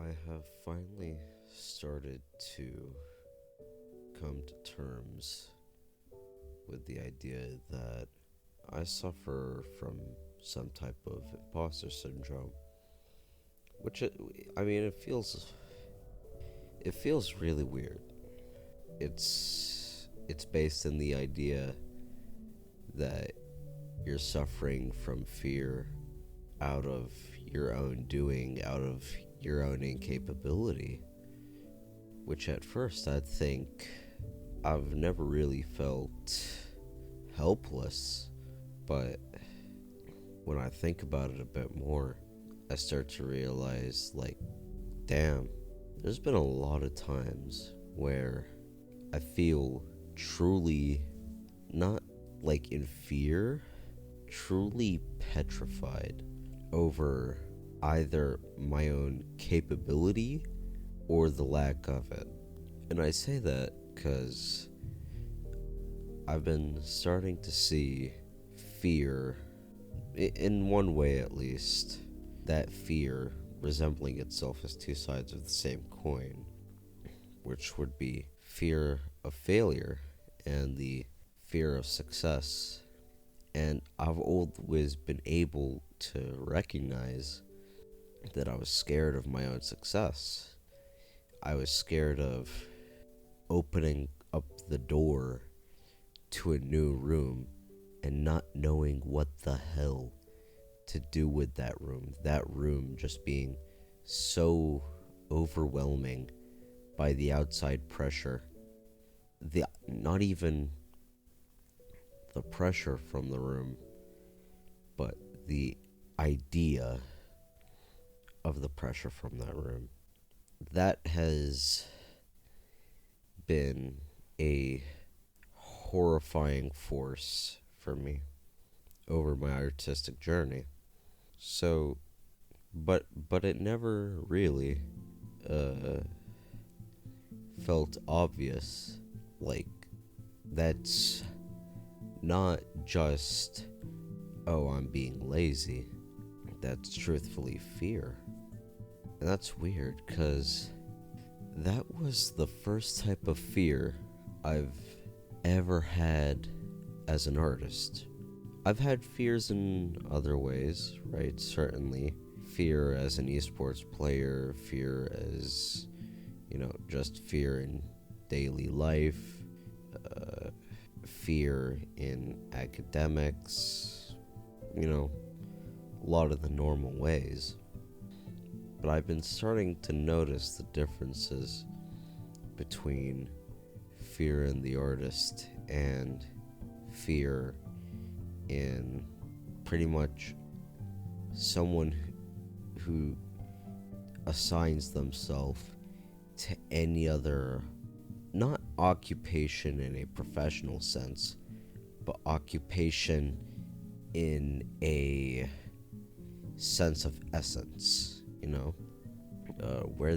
I have finally started to come to terms with the idea that I suffer from some type of imposter syndrome, which it feels really weird. It's based in the idea that you're suffering from fear out of your own doing, out of your own incapability, which at first I'd think I've never really felt helpless, but when I think about it a bit more, I start to realize, like, damn, there's been a lot of times where I feel truly not like in fear, truly petrified over either my own capability or the lack of it. And I say that because I've been starting to see fear, in one way at least, that fear resembling itself as two sides of the same coin, which would be fear of failure and the fear of success. And I've always been able to recognize that I was scared of my own success. I was scared of opening up the door to a new room and not knowing what the hell to do with that room. That room just being so overwhelming by the outside pressure. Not even the pressure from the room, but the idea of the pressure from that room. That has been a horrifying force for me over my artistic journey. So, but it never really felt obvious. Like, that's not just, oh, I'm being lazy. That's truthfully fear. And that's weird, because that was the first type of fear I've ever had as an artist. I've had fears in other ways, right? Certainly. Fear as an esports player, fear as, just fear in daily life, fear in academics, a lot of the normal ways. But I've been starting to notice the differences between fear in the artist and fear in pretty much someone who assigns themselves to any other, not occupation in a professional sense, but occupation in a sense of essence, where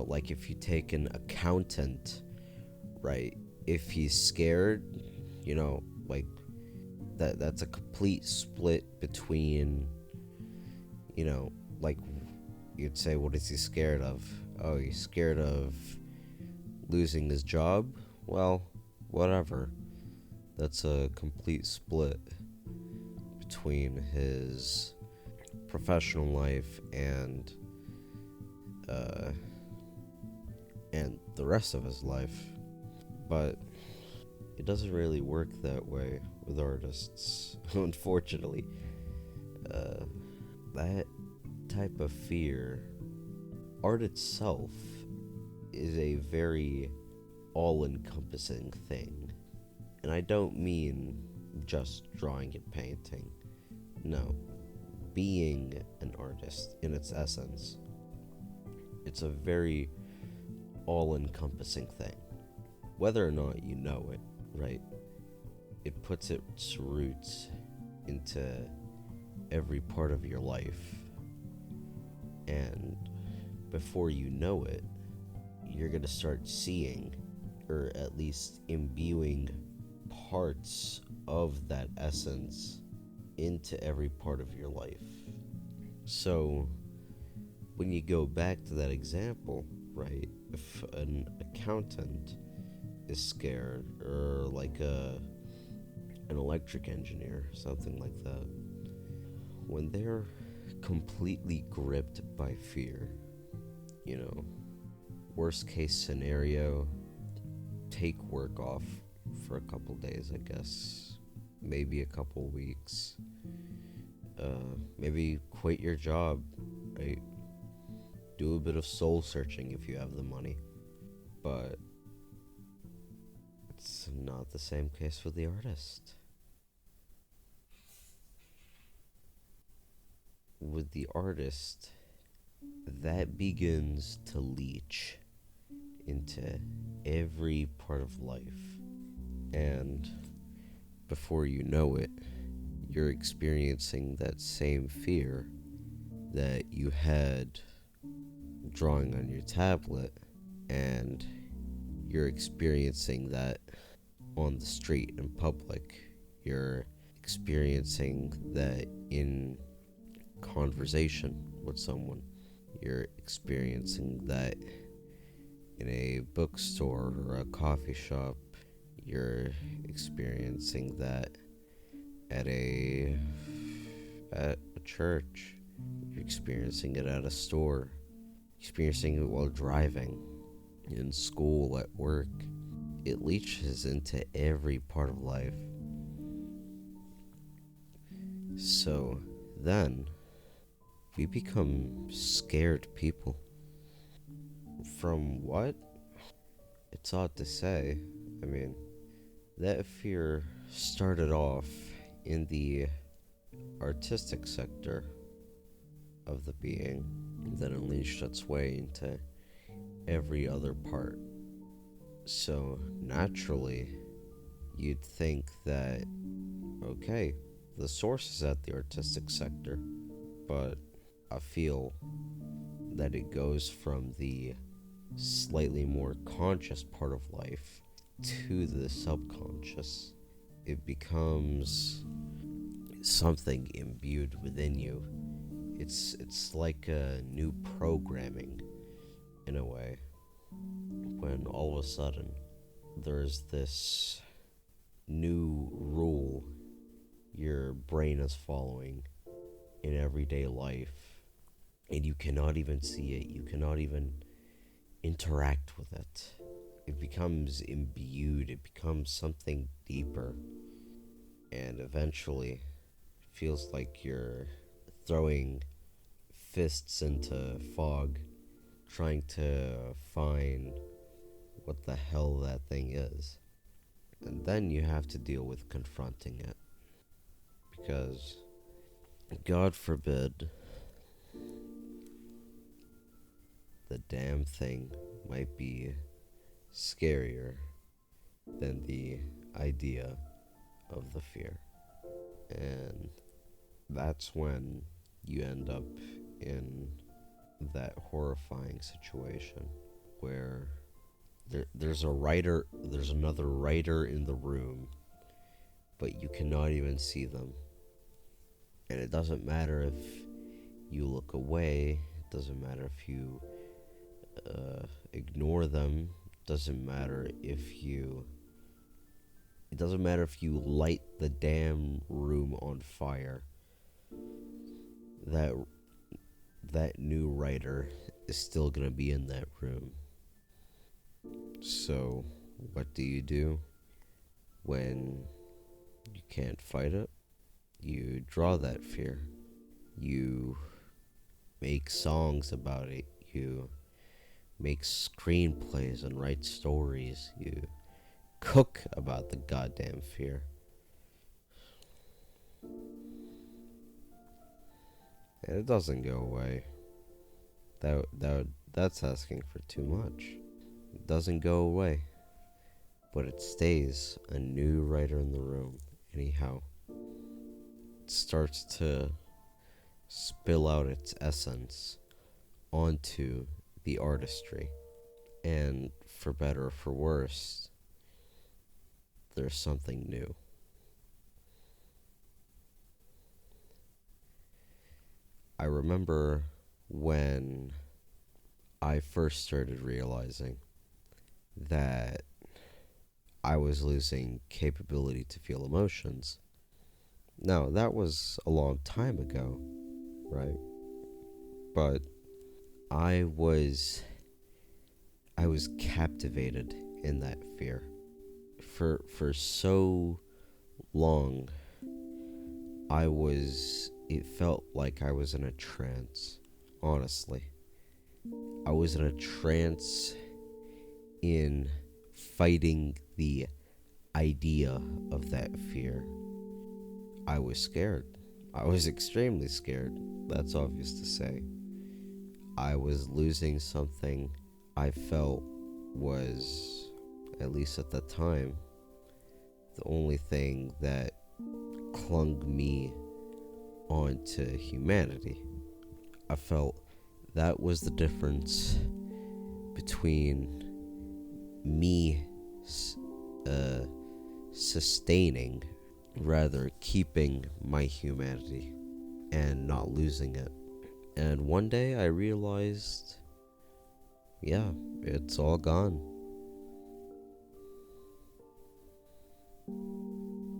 like if you take an accountant, right, if he's scared, like that's a complete split between, like you'd say, what is he scared of? Oh, he's scared of losing his job? Well, whatever. That's a complete split between his professional life and the rest of his life. But it doesn't really work that way with artists, unfortunately. That type of fear, art itself, is a very all-encompassing thing. And I don't mean just drawing and painting. No. Being an artist in its essence, it's a very all-encompassing thing. Whether or not you know it, right? It puts its roots into every part of your life. And before you know it, you're going to start seeing, or at least imbuing, parts of that essence into every part of your life. So when you go back to that example, right? If an accountant is scared, or like an electric engineer, something like that, when they're completely gripped by fear, you know, worst case scenario, take work off for a couple days, I guess, maybe a couple weeks, maybe quit your job, right? Do a bit of soul searching if you have the money. But it's not the same case for the artist. With the artist, that begins to leach into every part of life. And before you know it, you're experiencing that same fear that you had drawing on your tablet, and you're experiencing that on the street in public. You're experiencing that in conversation with someone. You're experiencing that in a bookstore or a coffee shop. You're experiencing that at a church. You're experiencing it at a store. Experiencing it while driving, in school, at work. It leaches into every part of life. So then we become scared people. From what? It's odd to say. I mean, that fear started off in the artistic sector of the being, that unleashed its way into every other part. So naturally, you'd think that, okay, the source is at the artistic sector, but I feel that it goes from the slightly more conscious part of life to the subconscious. It becomes something imbued within you. It's like a new programming, in a way, when all of a sudden there's this new rule your brain is following in everyday life, and you cannot even see it, you cannot even interact with it. It becomes imbued, it becomes something deeper, and eventually it feels like you're throwing fists into fog, trying to find what the hell that thing is. And then you have to deal with confronting it. Because, God forbid, the damn thing might be scarier than the idea of the fear. And that's when you end up in that horrifying situation where there's another writer in the room, but you cannot even see them. And it doesn't matter if you look away, it doesn't matter if you ignore them, it doesn't matter if you light the damn room on fire. That new writer is still gonna be in that room. So, what do you do when you can't fight it? You draw that fear. You make songs about it. You make screenplays and write stories. You cook about the goddamn fear. And it doesn't go away. That's asking for too much. It doesn't go away, but it stays a new writer in the room. Anyhow, it starts to spill out its essence onto the artistry. And for better or for worse, there's something new. I remember when I first started realizing that I was losing capability to feel emotions. Now, that was a long time ago, right? But I was I was captivated in that fear. For so long, it felt like I was in a trance, honestly. I was in a trance in fighting the idea of that fear. I was scared. I was extremely scared. That's obvious to say. I was losing something I felt was, at least at the time, the only thing that clung me onto humanity. I felt that was the difference between me uh, sustaining, rather keeping my humanity and not losing it. And one day I realized, yeah, it's all gone.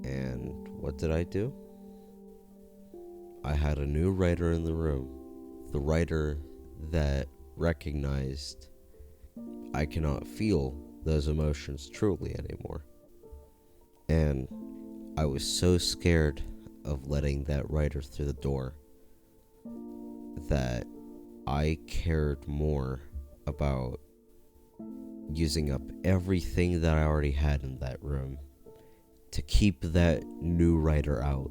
And what did I do? I had a new writer in the room. The writer that recognized I cannot feel those emotions truly anymore. And I was so scared of letting that writer through the door that I cared more about using up everything that I already had in that room to keep that new writer out,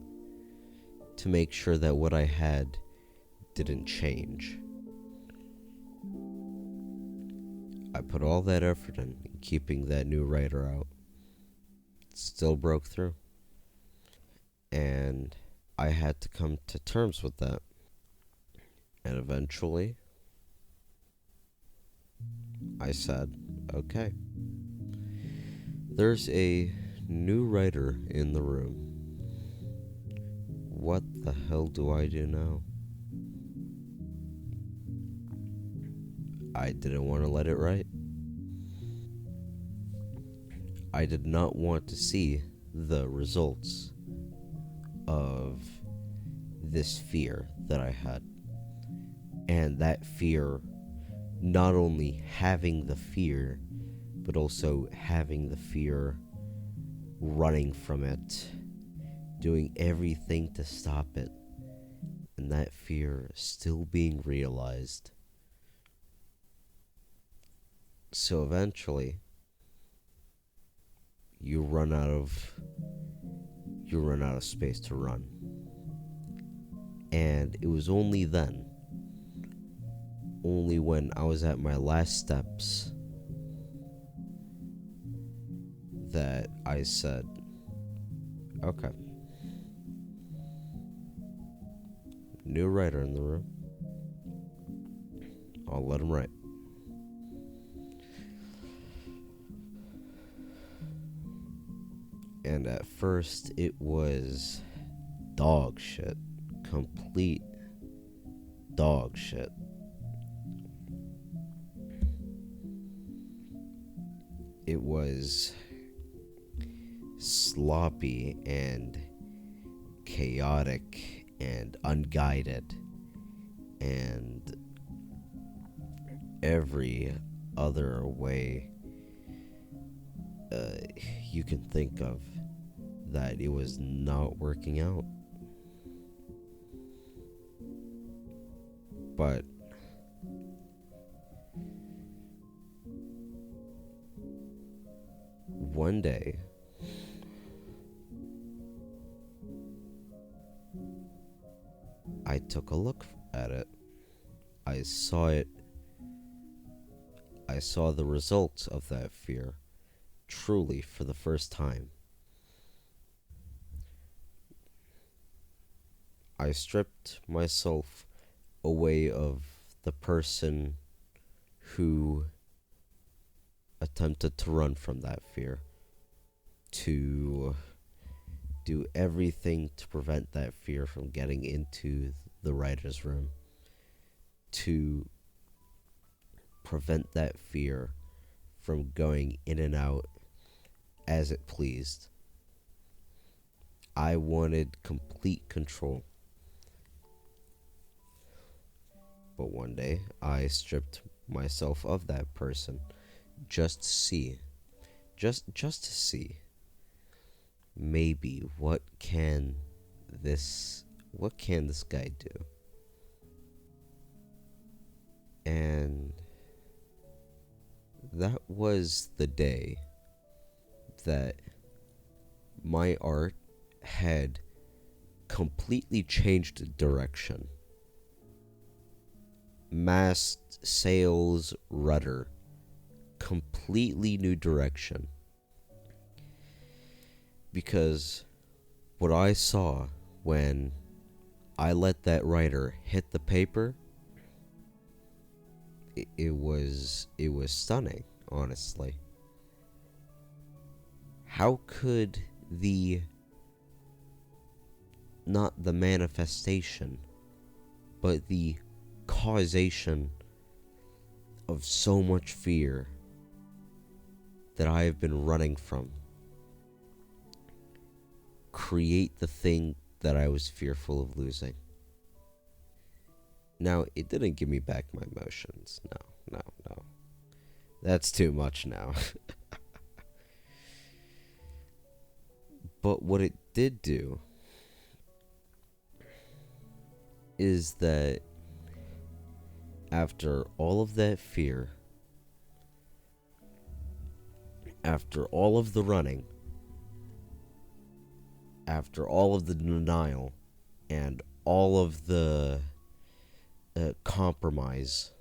to make sure that what I had didn't change. I put all that effort in keeping that new writer out. It still broke through. And I had to come to terms with that. And eventually, I said, okay, there's a new writer in the room. What the hell do I do now? I didn't want to let it write. I did not want to see the results of this fear that I had. And that fear, not only having the fear, but also having the fear, running from it, doing everything to stop it, and that fear still being realized. So eventually, you run out of space to run. And it was only then, only when I was at my last steps, that I said, okay, new writer in the room, I'll let him write. And at first it was dog shit, complete dog shit. It was sloppy and chaotic and unguided and every other way you can think of that it was not working out. But one day, I took a look at it. I saw it. I saw the results of that fear truly for the first time. I stripped myself away of the person who attempted to run from that fear, to do everything to prevent that fear from getting into the writer's room, to prevent that fear from going in and out as it pleased. I wanted complete control. But one day, I stripped myself of that person just to see, just to see, maybe what can this guy do? And that was the day that my art had completely changed direction. Mast, sails, rudder. Completely new direction. Because what I saw when I let that writer hit the paper, it was stunning, honestly. How could not the manifestation, but the causation of so much fear that I have been running from create the thing that I was fearful of losing? Now, it didn't give me back my emotions. No. That's too much now. But what it did do is that after all of that fear, after all of the running, after all of the denial, and all of the compromise,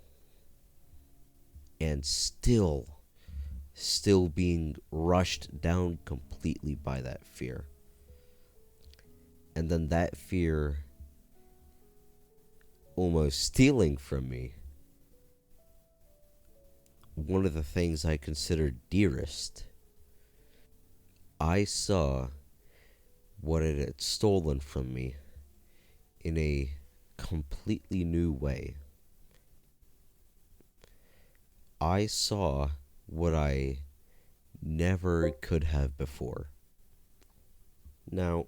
and still being rushed down completely by that fear, and then that fear almost stealing from me one of the things I considered dearest, I saw what it had stolen from me in a completely new way. I saw what I never could have before. Now,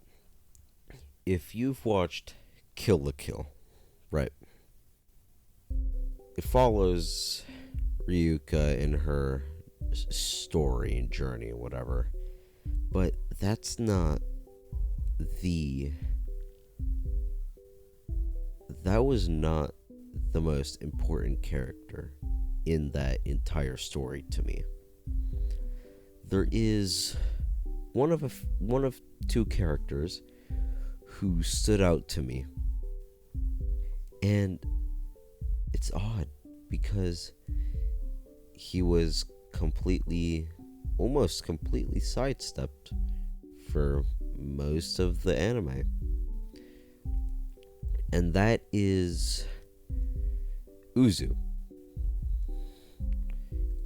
if you've watched Kill la Kill, right? It follows Ryuka in her story and journey and whatever. But that's not that was not the most important character in that entire story to me. There is one of two characters who stood out to me. And it's odd because he was almost completely sidestepped for most of the anime. And that is Uzu.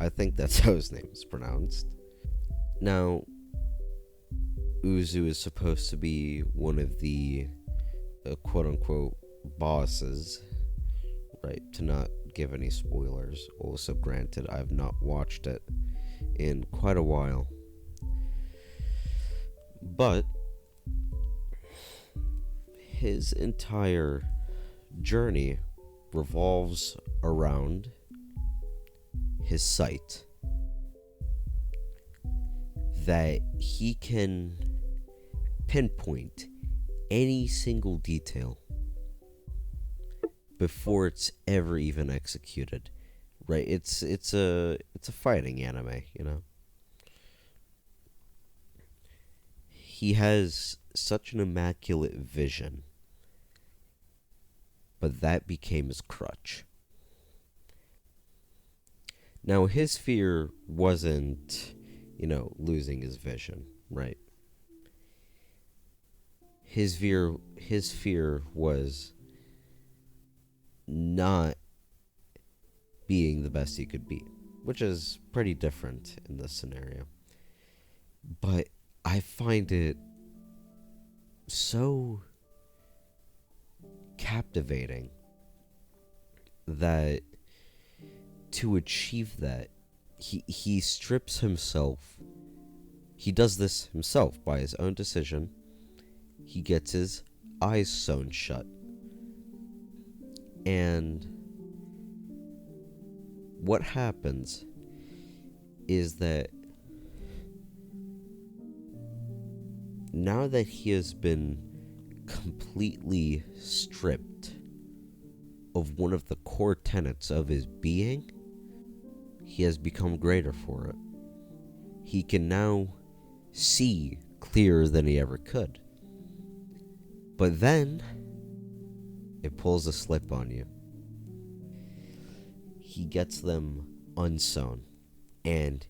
I think that's how his name is pronounced. Now, Uzu is supposed to be one of the quote-unquote bosses, right? To not give any spoilers. Also, granted, I've not watched it in quite a while. But his entire journey revolves around his sight. That he can pinpoint any single detail before it's ever even executed. Right? It's a fighting anime, you know. He has such an immaculate vision, but that became his crutch. Now, his fear wasn't, losing his vision, right? His fear was not being the best he could be, which is pretty different in this scenario. But I find it so captivating that to achieve that, he strips himself. He does this himself by his own decision. He gets his eyes sewn shut. And what happens is that now that he has been completely stripped of one of the core tenets of his being, he has become greater for it. He can now see clearer than he ever could. But then, it pulls a slip on you. He gets them unsewn, and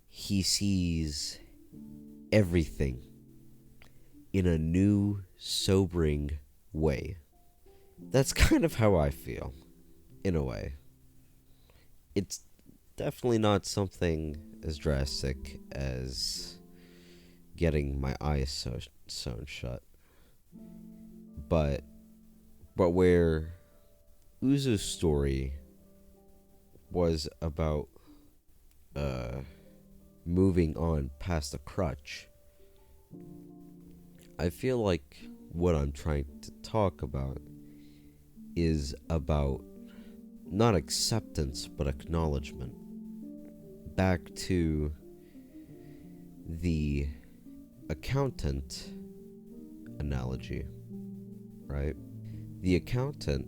he sees everything in a new, sobering way. That's kind of how I feel, in a way. It's definitely not something as drastic as getting my eyes sewn shut. But where Uzu's story was about moving on past the crutch, I feel like what I'm trying to talk about is about not acceptance but acknowledgement. Back to the accountant analogy, right? The accountant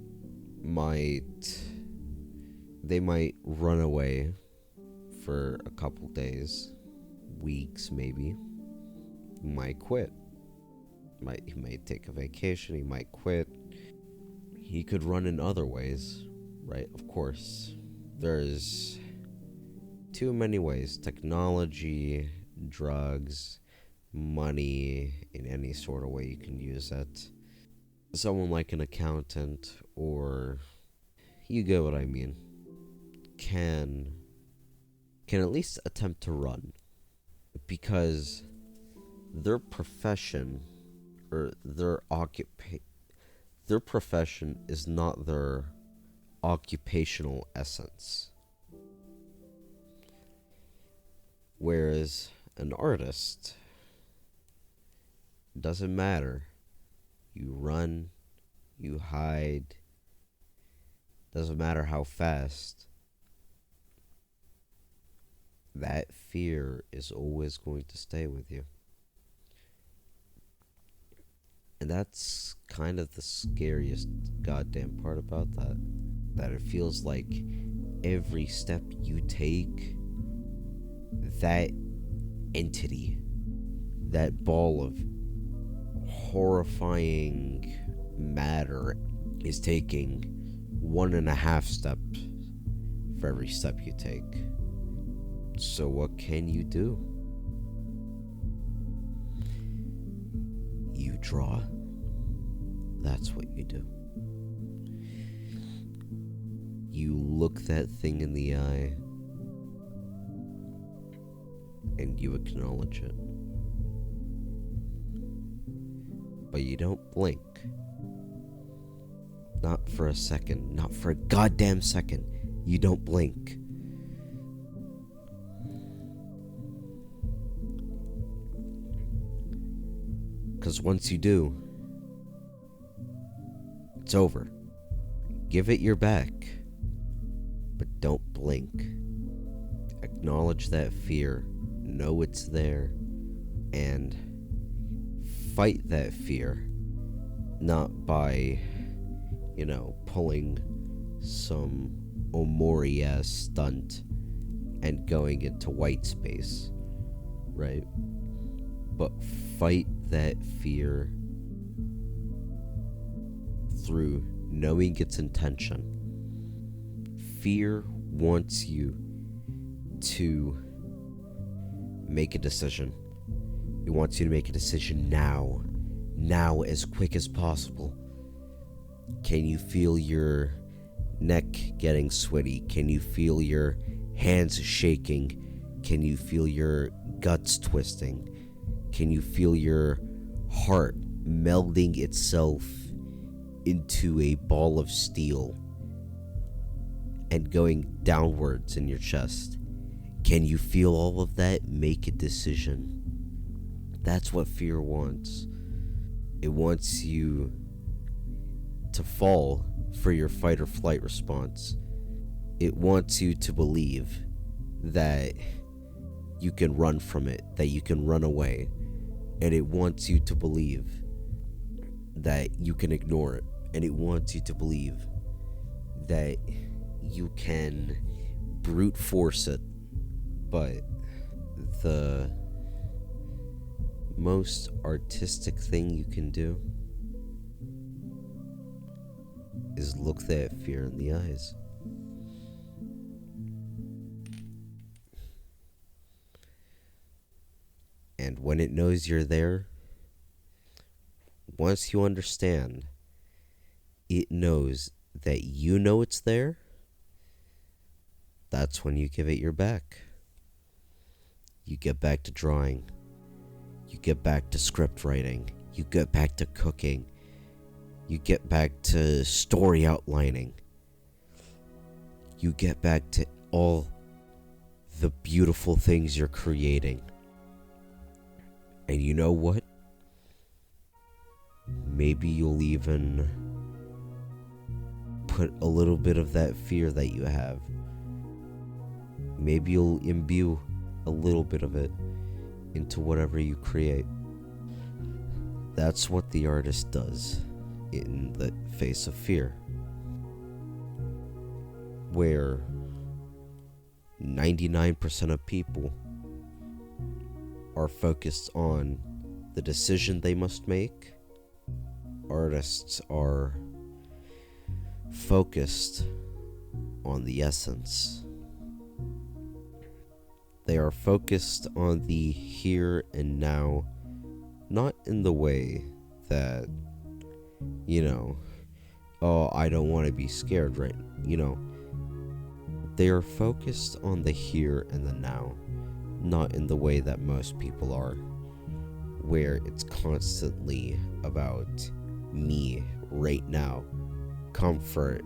might run away for a couple days, weeks maybe. Might quit. He might take a vacation, he might quit. He could run in other ways, right? Of course, there's too many ways. Technology, drugs, money, in any sort of way you can use it. Someone like an accountant, or you get what I mean, can at least attempt to run, because their profession or their profession is not their occupational essence. Whereas an artist, doesn't matter. You run, you hide, doesn't matter how fast. That fear is always going to stay with you. And that's kind of the scariest goddamn part about that. That it feels like every step you take, that entity, that ball of horrifying matter is taking 1.5 steps for every step you take. So what can you do? You draw. That's what you do. You look that thing in the eye and you acknowledge it. But you don't blink. Not for a second. Not for a goddamn second. You don't blink. Because once you do, it's over. Give it your back. But don't blink. Acknowledge that fear. Know it's there. And fight that fear. Not by, pulling some Omori-ass stunt and going into white space. Right? But fight that fear through knowing its intention. Fear wants you to make a decision. It wants you to make a decision now. Now, as quick as possible. Can you feel your neck getting sweaty? Can you feel your hands shaking? Can you feel your guts twisting? Can you feel your heart melding itself into a ball of steel? and going downwards in your chest. Can you feel all of that? Make a decision. That's what fear wants. It wants you to fall for your fight or flight response. It wants you to believe that you can run from it, that you can run away. And it wants you to believe that you can ignore it. And it wants you to believe that you can brute force it. But the most artistic thing you can do is look that fear in the eyes. And when it knows you're there, once you understand, it knows that you know it's there, that's when you give it your back. You get back to drawing. You get back to script writing. You get back to cooking. You get back to story outlining. You get back to all the beautiful things you're creating. And you know what? Maybe you'll even put a little bit of that fear that you have. Maybe you'll imbue a little bit of it into whatever you create. That's what the artist does in the face of fear. Where 99% of people are focused on the decision they must make, artists are focused on the essence. They are focused on the here and now, not in the way that, oh, I don't want to be scared, right? They are focused on the here and the now, not in the way that most people are, where it's constantly about me right now, comfort,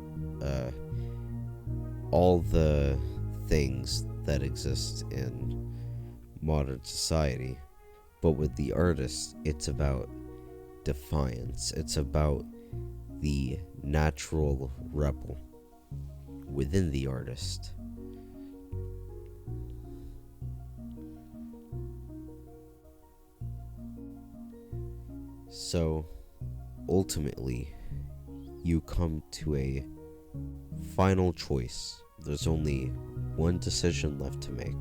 all the things that exist in modern society. But with the artist, it's about defiance. It's about the natural rebel within the artist. So, ultimately, you come to a final choice. There's only one decision left to make.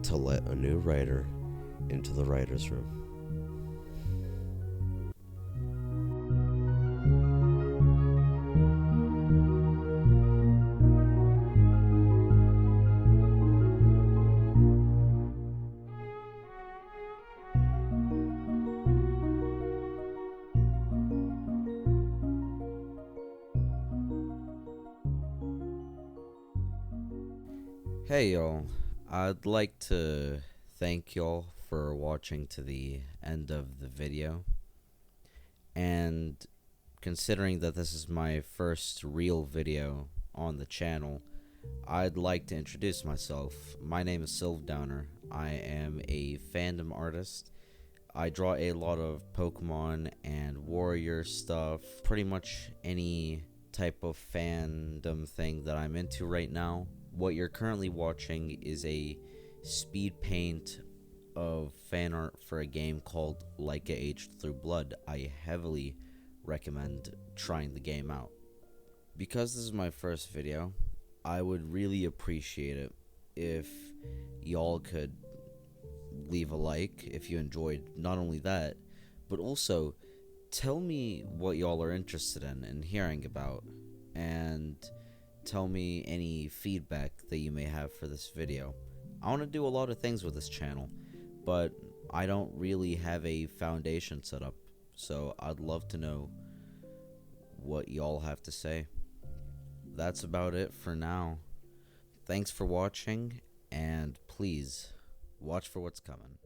To let a new writer into the writer's room. Hey y'all, I'd like to thank y'all for watching to the end of the video, and considering that this is my first real video on the channel, I'd like to introduce myself. My name is Sylvdowner. I am a fandom artist. I draw a lot of Pokemon and warrior stuff, pretty much any type of fandom thing that I'm into right now. What you're currently watching is a speed paint of fan art for a game called Like Aged Through Blood. I heavily recommend trying the game out. Because this is my first video, I would really appreciate it if y'all could leave a like if you enjoyed not only that, but also tell me what y'all are interested in hearing about, and tell me any feedback that you may have for this video. I want to do a lot of things with this channel, but I don't really have a foundation set up, so I'd love to know what y'all have to say. That's about it for now. Thanks for watching, and please watch for what's coming.